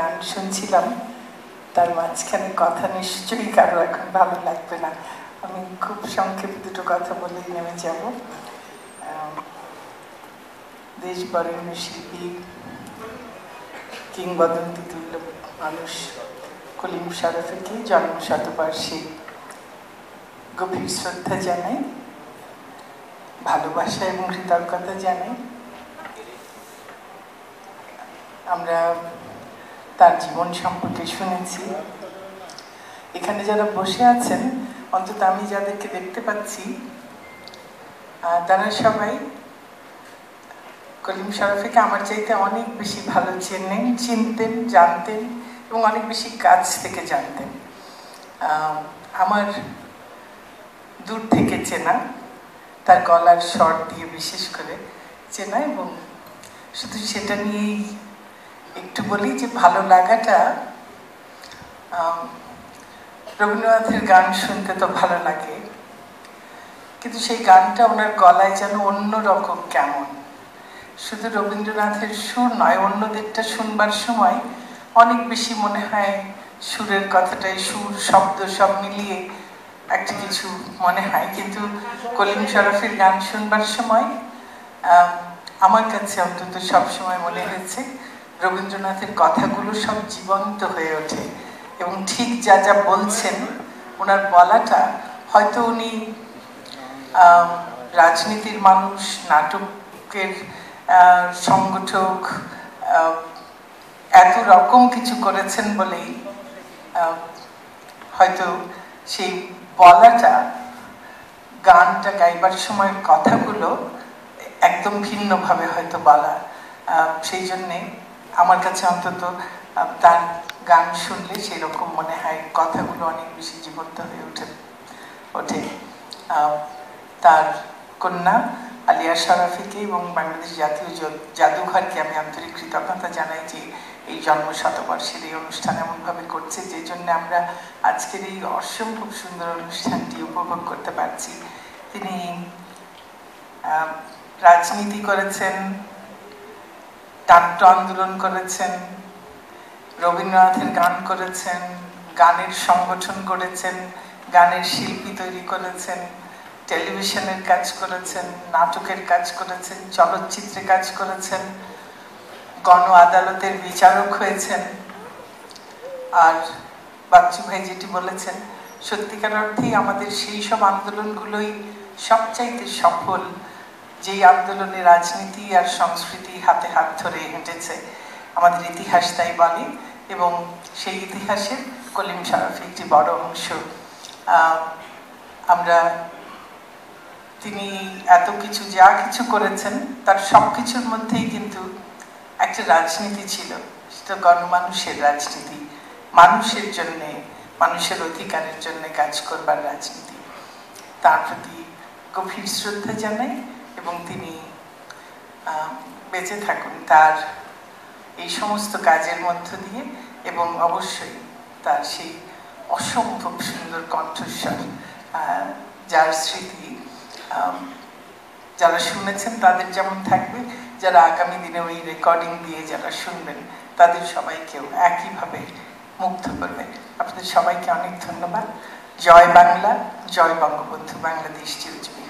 গান শুনছিলাম, তার মাঝখানে কথা নিশ্চয়ই কারো এখন ভালো লাগবে না। আমি খুব সংক্ষেপে দুটো কথা বলেই নেমে যাব। দেশ বরেণ্য শিল্পী, কিংবদন্তি তুল্য মানুষ কলিম শরফেকে জন্মশতবার্ষিক গভীর শ্রদ্ধা জানাই, ভালোবাসা এবং কৃতজ্ঞতা জানাই। আমরা তার জীবন সম্পর্কে শুনেছি। এখানে যারা বসে আছেন, অন্তত আমি যাদেরকে দেখতে পাচ্ছি, তারা সবাই কলিম শরফেকে আমার চাইতে অনেক বেশি ভালো চিনতেন, জানতেন এবং অনেক বেশি কাছ থেকে জানতেন। আমার দূর থেকে চেনা, তার গলার স্বর দিয়ে বিশেষ করে চেনা, এবং শুধু সেটা নিয়েই একটু বলি যে ভালো লাগাটা, রবীন্দ্রনাথের গান শুনতে তো ভালো লাগে, কিন্তু সেই গানটা ওনার গলায় যেন অন্যরকম কেমন। শুধু রবীন্দ্রনাথের সুর নয়, অন্যদেরটা শুনবার সময় অনেক বেশি মনে হয় সুরের কথাটাই, সুর শব্দ সব মিলিয়ে একটা কিছু মনে হয়। কিন্তু কলিম শরফের গান শুনবার সময় আমার কাছে অন্তত সবসময় মনে হয়েছে রবীন্দ্রনাথের কথাগুলো সব জীবন্ত হয়ে ওঠে, এবং ঠিক যা যা বলছেন ওনার বলাটা, হয়তো উনি রাজনীতির মানুষ, নাটকের সংগঠক, এত রকম কিছু করেছেন বলেই হয়তো সেই বলাটা, গানটা গাইবার সময় কথাগুলো একদম ভিন্নভাবে হয়তো বলা। সেই জন্যে আমার কাছে অন্তত তার গান শুনলে সেরকম মনে হয় কথাগুলো অনেক বেশি জীবন্ত হয়ে ওঠে। তার কন্যা আলিয়া শরাফিকে এবং বাংলাদেশ জাতীয় জাদুঘরকে আমি আন্তরিক কৃতজ্ঞতা জানাই যে এই জন্মশতবর্ষের এই অনুষ্ঠান এমনভাবে করছে, যে জন্য আমরা আজকের এই অসম্ভব সুন্দর অনুষ্ঠানটি উপভোগ করতে পারছি। তিনি রাজনীতি করেছেন, নাট্য আন্দোলন করেছেন, রবীন্দ্রনাথের গান করেছেন, গানের সংগঠন করেছেন, গানের শিল্পী তৈরি করেছেন, টেলিভিশনের কাজ করেছেন, নাটকের কাজ করেছেন, চলচ্চিত্রে কাজ করেছেন, গণ আদালতের বিচারক হয়েছেন। আর বাচ্চু ভাই যেটি বলেছেন, সত্যিকার অর্থেই আমাদের সেই সব আন্দোলনগুলোই সবচাইতে সফল, যেই আন্দোলনে রাজনীতি আর সংস্কৃতি হাতে হাত ধরে হেঁটেছে। আমাদের ইতিহাস তাই বলে, এবং সেই ইতিহাসের কলিম শরফ একটি বড় অংশ। আমরা তিনি এত কিছু যা কিছু করেছেন, তার সব কিছুর মধ্যেই কিন্তু একটা রাজনীতি ছিল, সেটা গণমানুষের রাজনীতি, মানুষের জন্যে, মানুষের অধিকারের জন্য কাজ করবার রাজনীতি। তার প্রতি গভীর শ্রদ্ধা জানাই, এবং তিনি বেঁচে থাকুন তার এই সমস্ত কাজের মধ্য দিয়ে, এবং অবশ্যই তার সেই অসম্ভব সুন্দর কণ্ঠস্বর, যার স্মৃতি যারা শুনেছেন তাদের যেমন থাকবে, যারা আগামী দিনে ওই রেকর্ডিং দিয়ে যারা শুনবেন তাদের সবাইকেও একইভাবে মুগ্ধ করবে। আপনাদের সবাইকে অনেক ধন্যবাদ। জয় বাংলা, জয় বঙ্গবন্ধু, বাংলাদেশ চিরজীবী।